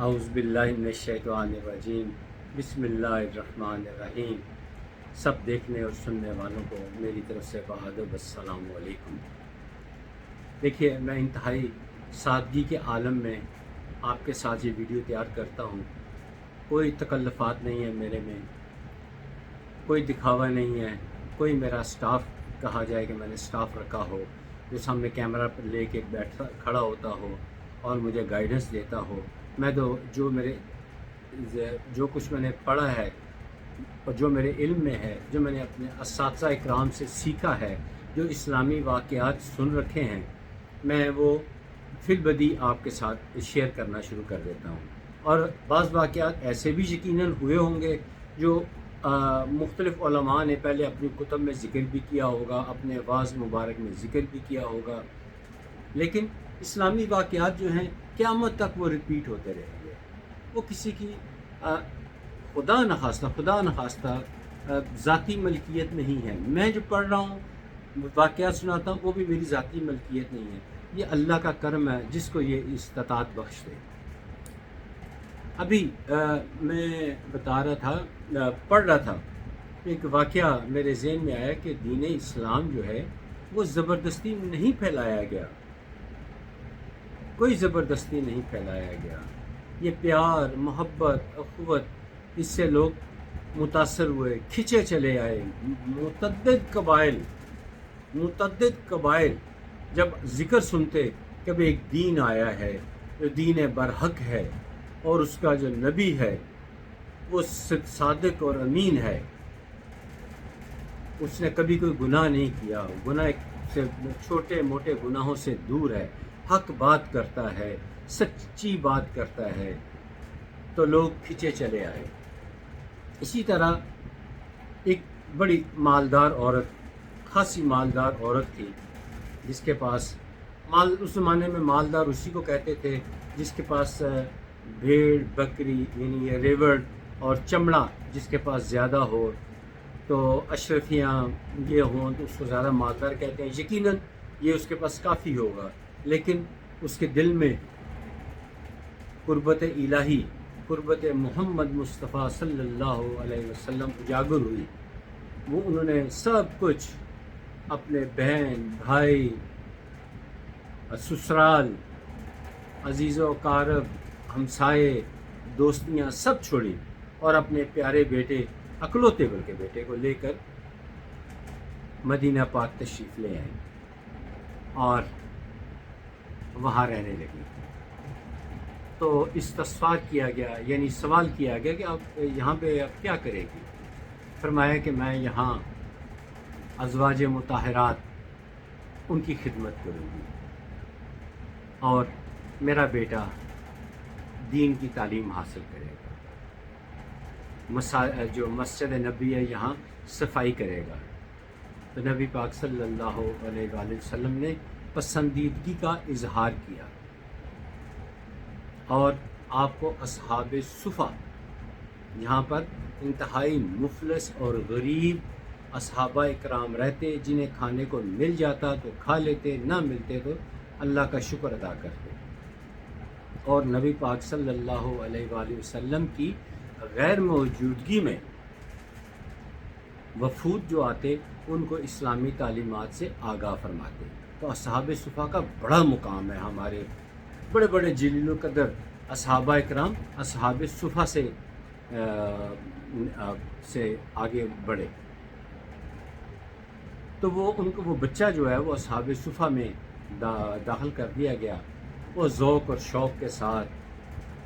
اعوذ باللہ من الشیطان الرجیم بسم اللہ الرحمن الرحیم۔ سب دیکھنے اور سننے والوں کو میری طرف سے بہادر السلام علیکم۔ دیکھیے، میں انتہائی سادگی کے عالم میں آپ کے ساتھ یہ ویڈیو تیار کرتا ہوں۔ کوئی تکلفات نہیں ہے میرے میں، کوئی دکھاوا نہیں ہے، کوئی میرا سٹاف کہا جائے کہ میں نے سٹاف رکھا ہو جو سامنے کیمرہ پر لے کے کھڑا ہوتا ہو اور مجھے گائیڈنس دیتا ہو۔ میں تو جو کچھ میں نے پڑھا ہے اور جو میرے علم میں ہے، جو میں نے اپنے اساتذہ اکرام سے سیکھا ہے، جو اسلامی واقعات سن رکھے ہیں، میں وہ فی البدی آپ کے ساتھ شیئر کرنا شروع کر دیتا ہوں۔ اور بعض واقعات ایسے بھی یقیناً ہوئے ہوں گے جو مختلف علماء نے پہلے اپنی کتب میں ذکر بھی کیا ہوگا، اپنے وعظ مبارک میں ذکر بھی کیا ہوگا، لیکن اسلامی واقعات جو ہیں قیامت تک وہ ریپیٹ ہوتے رہیں گے۔ وہ کسی کی خدا نخواستہ ذاتی ملکیت نہیں ہے۔ میں جو پڑھ رہا ہوں، واقعات سناتا ہوں، وہ بھی میری ذاتی ملکیت نہیں ہے۔ یہ اللہ کا کرم ہے جس کو یہ استطاعت بخش دے۔ ابھی میں بتا رہا تھا، پڑھ رہا تھا، ایک واقعہ میرے ذہن میں آیا کہ دین اسلام جو ہے وہ زبردستی نہیں پھیلایا گیا، کوئی زبردستی نہیں پھیلایا گیا۔ یہ پیار، محبت، اخوت، اس سے لوگ متاثر ہوئے، کھنچے چلے آئے۔ متعدد قبائل جب ذکر سنتے کہ ایک دین آیا ہے جو دین برحق ہے اور اس کا جو نبی ہے وہ صادق اور امین ہے، اس نے کبھی کوئی گناہ نہیں کیا، گناہ سے چھوٹے موٹے گناہوں سے دور ہے، حق بات کرتا ہے، سچی بات کرتا ہے، تو لوگ کھنچے چلے آئے۔ اسی طرح ایک بڑی مالدار عورت، خاصی مالدار عورت تھی، جس کے پاس اس زمانے میں مالدار اسی کو کہتے تھے جس کے پاس بھیڑ بکری یعنی یہ ریوڑ اور چمڑا جس کے پاس زیادہ ہو، تو اشرفیاں یہ ہوں تو اس کو زیادہ مالدار کہتے ہیں۔ یقیناً یہ اس کے پاس کافی ہوگا، لیکن اس کے دل میں قربت الہی، قربت محمد مصطفیٰ صلی اللہ علیہ وسلم اجاگر ہوئی۔ وہ انہوں نے سب کچھ اپنے بہن بھائی، سسرال، عزیز و اقارب، ہمسائے، دوستیاں سب چھوڑی اور اپنے پیارے بیٹے، اکلوتے بلکہ بیٹے کو لے کر مدینہ پاک تشریف لے آئے اور وہاں رہنے لگی۔ تو استصفا کیا گیا، یعنی سوال کیا گیا کہ آپ یہاں پہ آپ کیا کرے گی؟ فرمایا کہ میں یہاں ازواج مطہرات ان کی خدمت کروں گی اور میرا بیٹا دین کی تعلیم حاصل کرے گا، جو مسجد نبی ہے یہاں صفائی کرے گا۔ تو نبی پاک صلی اللہ علیہ وآلہ وسلم نے پسندیدگی کا اظہار کیا اور آپ کو اصحاب صفہ، یہاں پر انتہائی مفلس اور غریب اصحابہ اکرام رہتے، جنہیں کھانے کو مل جاتا تو کھا لیتے، نہ ملتے تو اللہ کا شکر ادا کرتے۔ اور نبی پاک صلی اللہ علیہ وآلہ وسلم کی غیر موجودگی میں وفود جو آتے ان کو اسلامی تعلیمات سے آگاہ فرماتے۔ تو اصحاب صفہ کا بڑا مقام ہے، ہمارے بڑے بڑے جلیل القدر اصحابہ اکرام اصحاب صفہ سے آگے بڑھے۔ تو وہ بچہ جو ہے وہ اصحاب صفہ میں داخل کر دیا گیا۔ وہ ذوق اور شوق کے ساتھ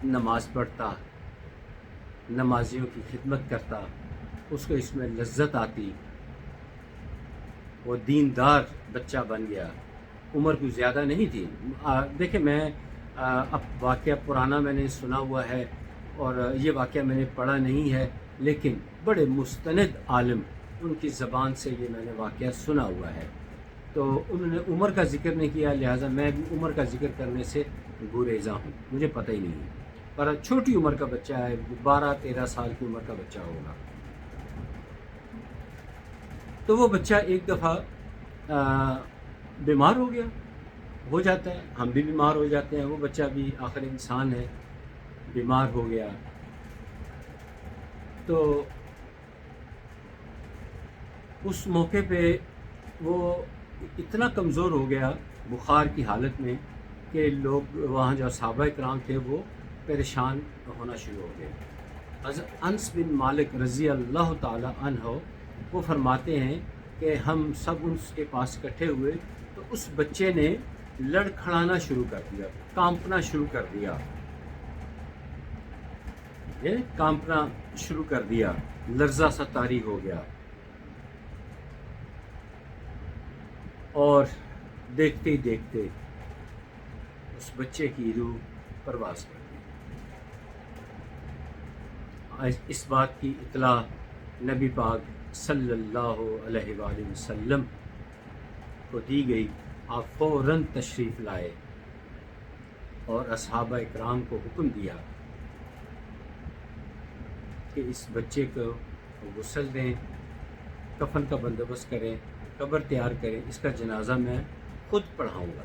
نماز پڑھتا، نمازیوں کی خدمت کرتا، اس کو اس میں لذت آتی، وہ دیندار بچہ بن گیا۔ عمر کوئی زیادہ نہیں تھی۔ دیکھیں، میں اب واقعہ پرانا میں نے سنا ہوا ہے اور یہ واقعہ میں نے پڑھا نہیں ہے، لیکن بڑے مستند عالم ان کی زبان سے یہ میں نے واقعہ سنا ہوا ہے۔ تو انہوں نے عمر کا ذکر نہیں کیا، لہٰذا میں بھی عمر کا ذکر کرنے سے گریزاں ہوں، مجھے پتہ ہی نہیں ہے، پر چھوٹی عمر کا بچہ ہے، 12-13 سال کی عمر کا بچہ ہوگا۔ تو وہ بچہ ایک دفعہ بیمار ہو جاتا ہے، ہم بھی بیمار ہو جاتے ہیں، وہ بچہ بھی آخر انسان ہے، بیمار ہو گیا. تو اس موقع پہ وہ اتنا کمزور ہو گیا بخار کی حالت میں کہ لوگ وہاں جو صحابہ کرام تھے وہ پریشان ہونا شروع ہو گئے. حضرت انس بن مالک رضی اللہ تعالی عنہ وہ فرماتے ہیں کہ ہم سب ان کے پاس اکٹھے ہوئے تو اس بچے نے لڑکھڑانا شروع کر دیا, کانپنا شروع کر دیا, کانپنا شروع کر دیا, لرزہ سا طاری ہو گیا. اور دیکھتے ہی دیکھتے اس بچے کی روح پرواز کر گئی. اس بات کی اطلاع نبی پاک صلی اللہ علیہ وآلہ وسلم کو دی گئی. آپ فوراً تشریف لائے اور اصحابہ اکرام کو حکم دیا کہ اس بچے کو غسل دیں, کفن کا بندوبست کریں, قبر تیار کریں, اس کا جنازہ میں خود پڑھاؤں گا.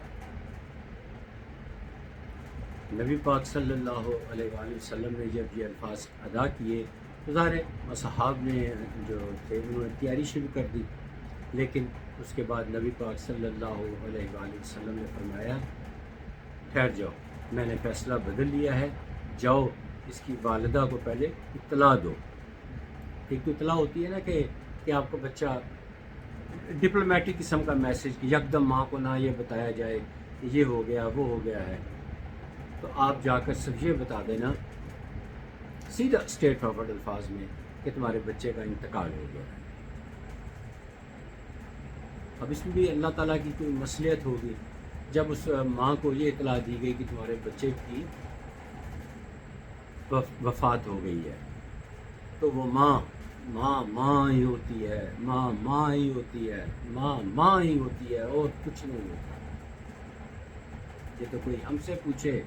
نبی پاک صلی اللہ علیہ وآلہ وسلم نے جب یہ الفاظ ادا کیے تو ظاہر اصحاب نے جو تھے انہوں نے تیاری شروع کر دی, لیکن اس کے بعد نبی پاک صلی اللہ علیہ وآلہ وسلم نے فرمایا ٹھہر جاؤ, میں نے فیصلہ بدل لیا ہے, جاؤ اس کی والدہ کو پہلے اطلاع دو. ایک تو اطلاع ہوتی ہے نا کہ آپ کو بچہ ڈپلومیٹک قسم کا میسج کہ یکدم ماں کو نہ یہ بتایا جائے کہ یہ ہو گیا وہ ہو گیا ہے, تو آپ جا کر سب یہ بتا دینا سیدھا اسٹیٹ فارورڈ الفاظ میں کہ تمہارے بچے کا انتقال ہو گیا ہے. اب اس میں بھی اللہ تعالیٰ کی کوئی مصلحت ہوگی. جب اس ماں کو یہ اطلاع دی گئی کہ تمہارے بچے کی وفات ہو گئی ہے, تو وہ ماں ہی ہوتی ہے, ماں ہی ہوتی ہے, ماں ہی ہوتی ہے, اور کچھ نہیں ہوتا. یہ تو کوئی ہم سے پوچھے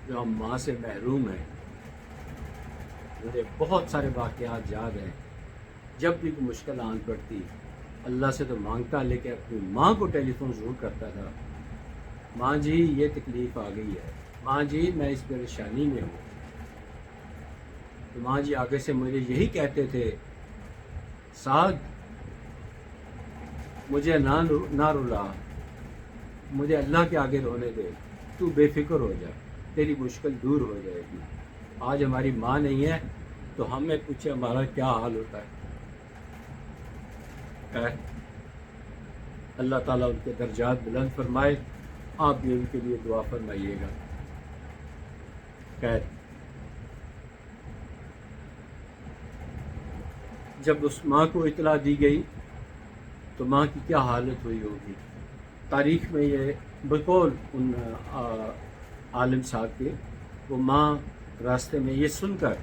جو ہم ماں سے محروم ہیں. مجھے بہت سارے واقعات یاد ہیں, جب بھی کوئی مشکل آن پڑتی اللہ سے تو مانگتا, لیکن اپنی ماں کو ٹیلی فون ضرور کرتا تھا, ماں جی یہ تکلیف آ گئی ہے, ماں جی میں اس پریشانی میں ہوں. تو ماں جی آگے سے مجھے یہی کہتے تھے, سعد مجھے نہ رلا, مجھے اللہ کے آگے رونے دے, تو بے فکر ہو جا, تیری مشکل دور ہو جائے گی. آج ہماری ماں نہیں ہے تو ہمیں پوچھے ہمارا کیا حال ہوتا ہے. اللہ تعالیٰ ان کے درجات بلند فرمائے, آپ بھی ان کے لیے دعا فرمائیے گا. خیر, جب اس ماں کو اطلاع دی گئی تو ماں کی کیا حالت ہوئی ہوگی. تاریخ میں یہ بقول ان عالم صاحب کے, وہ ماں راستے میں یہ سن کر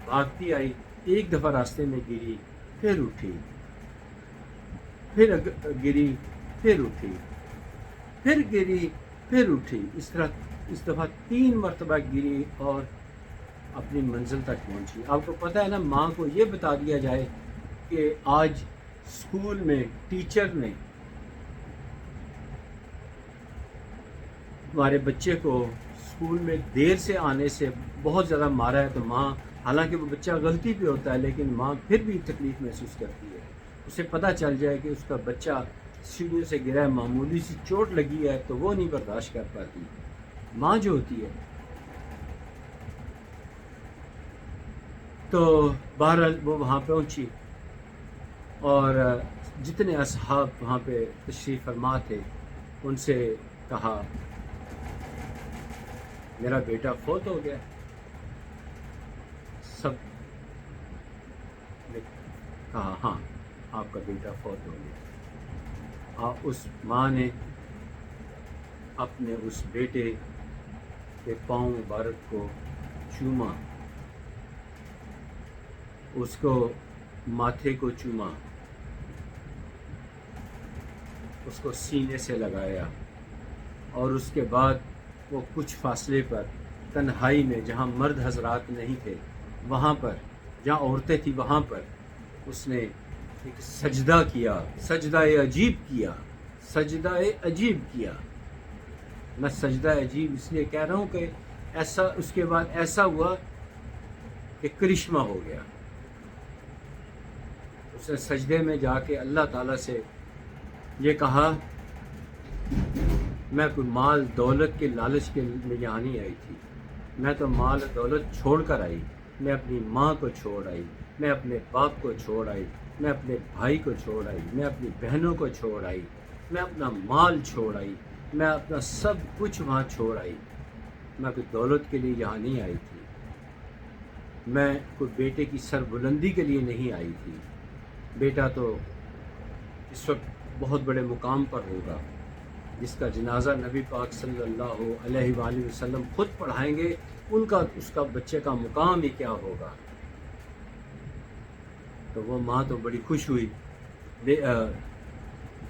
بھاگتی آئی, ایک دفعہ راستے میں گری, پھر اٹھی, پھر گری, پھر اٹھی, پھر گری, پھر اٹھی. اس طرح اس دفعہ 3 مرتبہ گری اور اپنی منزل تک پہنچی. آپ کو پتہ ہے نا, ماں کو یہ بتا دیا جائے کہ آج اسکول میں ٹیچر نے ہمارے بچے کو اسکول میں دیر سے آنے سے بہت زیادہ مارا ہے, تو ماں, حالانکہ وہ بچہ غلطی پہ ہوتا ہے, لیکن ماں پھر بھی تکلیف محسوس کرتی ہے. اسے پتہ چل جائے کہ اس کا بچہ سیڑھیوں سے گرا ہے, معمولی سی چوٹ لگی ہے, تو وہ نہیں برداشت کر پاتی. ماں جو ہوتی ہے, تو بہرحال وہ وہاں پہنچی اور جتنے اصحاب وہاں پہ تشریف فرما تھے ان سے کہا میرا بیٹا فوت ہو گیا. سب نے کہا ہاں آپ کا بیٹا فوت ہو گیا. اس ماں نے اپنے اس بیٹے کے پاؤں مبارک کو چوما, اس کو ماتھے کو چوما, اس کو سینے سے لگایا, اور اس کے بعد وہ کچھ فاصلے پر تنہائی میں جہاں مرد حضرات نہیں تھے وہاں پر, جہاں عورتیں تھیں وہاں پر اس نے ایک سجدہ کیا, سجدہ عجیب کیا, سجدہ عجیب کیا. میں سجدہ عجیب اس لیے کہہ رہا ہوں کہ ایسا اس کے بعد ایسا ہوا کہ کرشمہ ہو گیا۔ اس نے سجدے میں جا کے اللہ تعالیٰ سے یہ کہا، میں کوئی مال دولت کے لالچ کے میں یہاں نہیں آئی تھی، میں تو مال دولت چھوڑ کر آئی، میں اپنی ماں کو چھوڑ آئی، میں اپنے باپ کو چھوڑ آئی، میں اپنے بھائی کو چھوڑ آئی، میں اپنی بہنوں کو چھوڑ آئی، میں اپنا مال چھوڑ آئی، میں اپنا سب کچھ وہاں چھوڑ آئی، میں کوئی دولت کے لیے یہاں نہیں آئی تھی، میں کوئی بیٹے کی سربلندی کے لیے نہیں آئی تھی۔ بیٹا تو اس وقت بہت بڑے مقام پر ہوگا، جس کا جنازہ نبی پاک صلی اللہ علیہ وآلہ وسلم خود پڑھائیں گے، اس کا بچے کا مقام ہی کیا ہوگا۔ تو وہ ماں تو بڑی خوش ہوئی،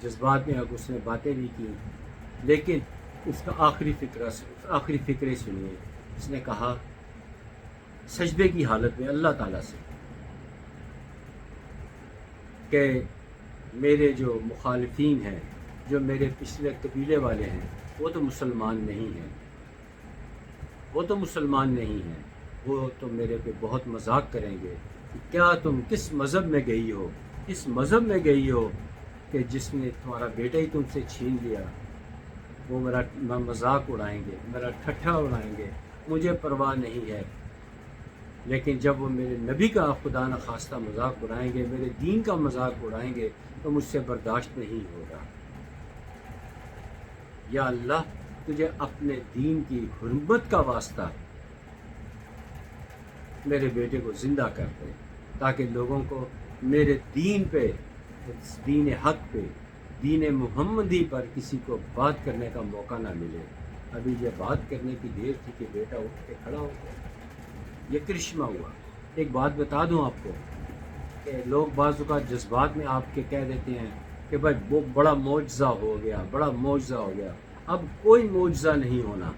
جذبات میں اب اس نے باتیں بھی کی، لیکن اس کا آخری فکرے سنیے۔ اس نے کہا سجدے کی حالت میں اللہ تعالیٰ سے کہ میرے جو مخالفین ہیں، جو میرے پچھلے قبیلے والے ہیں، وہ تو مسلمان نہیں ہیں، وہ تو میرے پہ بہت مذاق کریں گے کہ کیا تم کس مذہب میں گئی ہو، اس مذہب میں گئی ہو کہ جس نے تمہارا بیٹا ہی تم سے چھین لیا۔ وہ میرا مذاق اڑائیں گے، میرا ٹھٹھا اڑائیں گے، مجھے پرواہ نہیں ہے، لیکن جب وہ میرے نبی کا خدا نخواستہ مذاق اڑائیں گے، میرے دین کا مذاق اڑائیں گے، تو مجھ سے برداشت نہیں ہوگا۔ یا اللہ، تجھے اپنے دین کی حرمت کا واسطہ میرے بیٹے کو زندہ کر دے، تاکہ لوگوں کو میرے دین پہ، دین حق پہ، دین محمدی پر کسی کو بات کرنے کا موقع نہ ملے۔ ابھی یہ بات کرنے کی دیر تھی کہ بیٹا اٹھ کے کھڑا ہو گیا۔ یہ کرشمہ ہوا۔ ایک بات بتا دوں آپ کو کہ لوگ بعض اوقات جذبات میں آپ کے کہہ دیتے ہیں کہ بھائی وہ بڑا معجزہ ہو گیا، بڑا معجزہ ہو گیا۔ اب کوئی معجزہ نہیں ہونا۔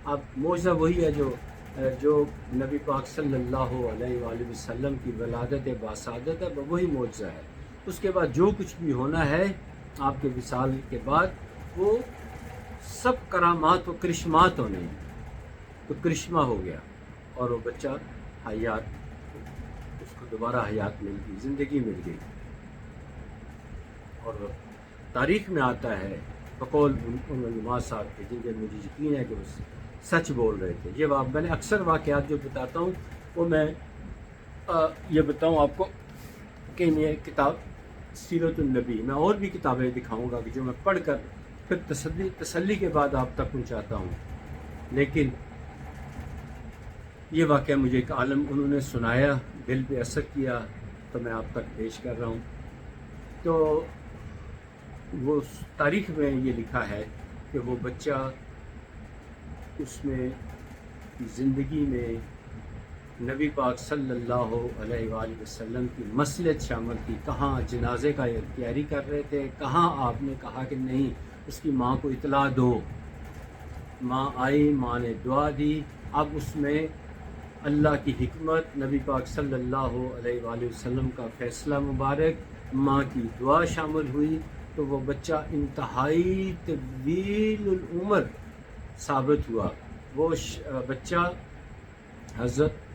اب معجزہ وہی ہے جو نبی پاک صلی اللہ علیہ وآلہ وسلم کی ولادت باسعادت ہے، وہی معجزہ ہے۔ اس کے بعد جو کچھ بھی ہونا ہے آپ کے وصال کے بعد، وہ سب کرامات و کرشمات ہونے ہیں۔ تو کرشمہ ہو گیا اور وہ بچہ حیات، اس کو دوبارہ حیات مل گئی، زندگی مل گئی۔ اور تاریخ میں آتا ہے بقول ان علماء صاحب کے، جن کے مجھے یقین ہے کہ وہ سچ بول رہے تھے۔ یہ میں نے اکثر واقعات جو بتاتا ہوں وہ میں یہ بتاؤں آپ کو کہ یہ کتاب سیرت النبی، میں اور بھی کتابیں دکھاؤں گا کہ جو میں پڑھ کر پھر تسلی کے بعد آپ تک پہنچاتا ہوں، لیکن یہ واقعہ مجھے ایک عالم انہوں نے سنایا، دل پہ اثر کیا، تو میں آپ تک پیش کر رہا ہوں۔ تو وہ تاریخ میں یہ لکھا ہے کہ وہ بچہ، اس میں زندگی میں نبی پاک صلی اللہ علیہ وآلہ وسلم کی مصلحت شامل تھی۔ کہاں جنازے کا تیاری کر رہے تھے، کہاں آپ نے کہا کہ نہیں اس کی ماں کو اطلاع دو۔ ماں آئی، ماں نے دعا دی۔ اب اس میں اللہ کی حکمت، نبی پاک صلی اللہ علیہ وآلہ وسلم کا فیصلہ مبارک، ماں کی دعا شامل ہوئی، تو وہ بچہ انتہائی طویل العمر ثابت ہوا۔ وہ بچہ حضرت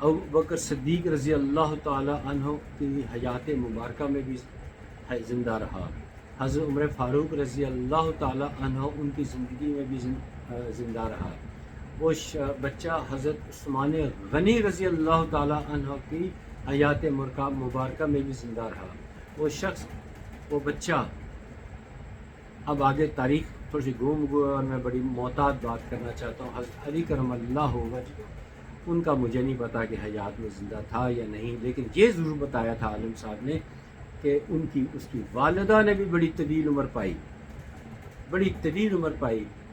ابوبکر صدیق رضی اللہ تعالی عنہ کی حیات مبارکہ میں بھی زندہ رہا، حضرت عمر فاروق رضی اللہ تعالی عنہ ان کی زندگی میں بھی زندہ رہا۔ وہ بچہ حضرت عثمان غنی رضی اللہ تعالی عنہ کی حیات مبارکہ میں بھی زندہ رہا۔ وہ بچہ، اب آگے تاریخ تھوڑی سی گم گئے اور میں بڑی محتاط بات کرنا چاہتا ہوں۔ حضرت علی کرم اللہ وجہ، ان کا مجھے نہیں پتا کہ حیات میں زندہ تھا یا نہیں، لیکن یہ ضرور بتایا تھا عالم صاحب نے کہ اس کی والدہ نے بھی بڑی طویل عمر پائی،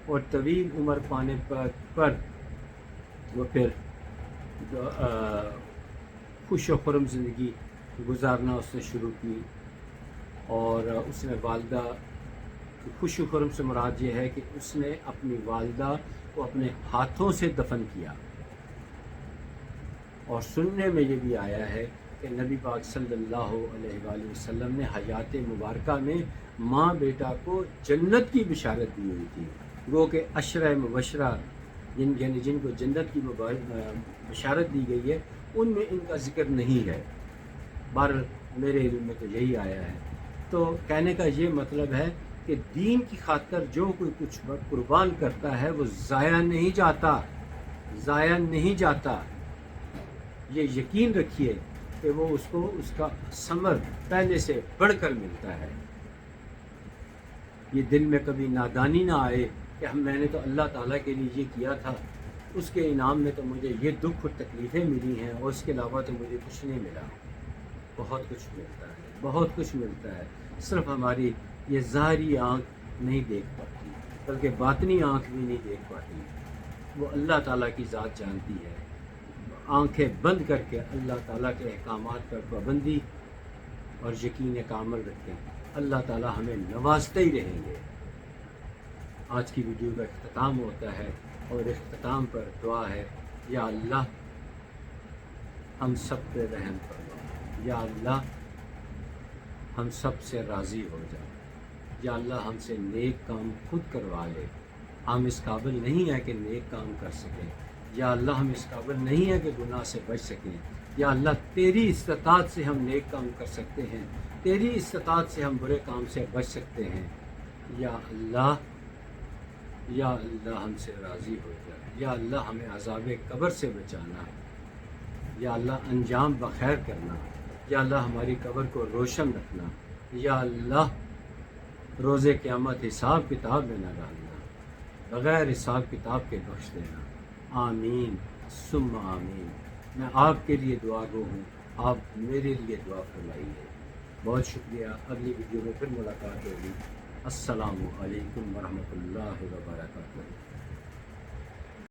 اور طویل عمر پانے پر وہ پھر خوش و خرم زندگی گزارنا اس نے شروع کی۔ اور اس نے والدہ کی خوش و خرم سے مراد یہ ہے کہ اس نے اپنی والدہ کو اپنے ہاتھوں سے دفن کیا۔ اور سننے میں یہ بھی آیا ہے کہ نبی پاک صلی اللہ علیہ وآلہ وسلم نے حیات مبارکہ میں ماں بیٹا کو جنت کی بشارت دی ہوئی تھی۔ گو کہ عشرہ مبشرہ جن کو جنت کی بشارت دی گئی ہے ان میں ان کا ذکر نہیں ہے۔ بہرحال میرے علم میں تو یہی آیا ہے۔ تو کہنے کا یہ مطلب ہے کہ دین کی خاطر جو کوئی کچھ قربان کرتا ہے وہ ضائع نہیں جاتا، ضائع نہیں جاتا۔ یہ یقین رکھیے کہ وہ اس کو اس کا ثمر پہلے سے بڑھ کر ملتا ہے۔ یہ دل میں کبھی نادانی نہ آئے کہ میں نے تو اللہ تعالیٰ کے لیے یہ کیا تھا، اس کے انعام میں تو مجھے یہ دکھ اور تکلیفیں ملی ہیں اور اس کے علاوہ تو مجھے کچھ نہیں ملا۔ بہت کچھ ملتا ہے، بہت کچھ ملتا ہے، صرف ہماری یہ ظاہری آنکھ نہیں دیکھ پاتی، بلکہ باطنی آنکھ بھی نہیں دیکھ پاتی۔ وہ اللہ تعالیٰ کی ذات جانتی ہے۔ آنکھیں بند کر کے اللہ تعالیٰ کے احکامات پر پابندی اور یقین کامل رکھیں، اللہ تعالیٰ ہمیں نوازتے ہی رہیں گے۔ آج کی ویڈیو کا اختتام ہوتا ہے اور اختتام پر دعا ہے، یا اللہ ہم سب پہ رحم فرما، یا اللہ ہم سب سے راضی ہو جا، یا اللہ ہم سے نیک کام خود کروا لے۔ ہم اس قابل نہیں ہیں کہ نیک کام کر سکیں، یا اللہ ہم اس قابل نہیں ہیں کہ گناہ سے بچ سکیں، یا اللہ تیری استطاعت سے ہم نیک کام کر سکتے ہیں، تیری استطاعت سے ہم برے کام سے بچ سکتے ہیں۔ یا اللہ ہم سے راضی ہو جا، یا اللہ ہمیں عذاب قبر سے بچانا، یا اللہ انجام بخیر کرنا، یا اللہ ہماری قبر کو روشن رکھنا، یا اللہ روز قیامت حساب کتاب میں نہ ڈالنا، بغیر حساب کتاب کے بخش دینا۔ آمین ثم آمین۔ میں آپ کے لیے دعا گو ہوں، آپ میرے لیے دعا فرمائیے۔ بہت شکریہ، اگلی ویڈیو میں پھر ملاقات ہوگی۔ السلام علیکم ورحمۃ اللہ وبرکاتہ۔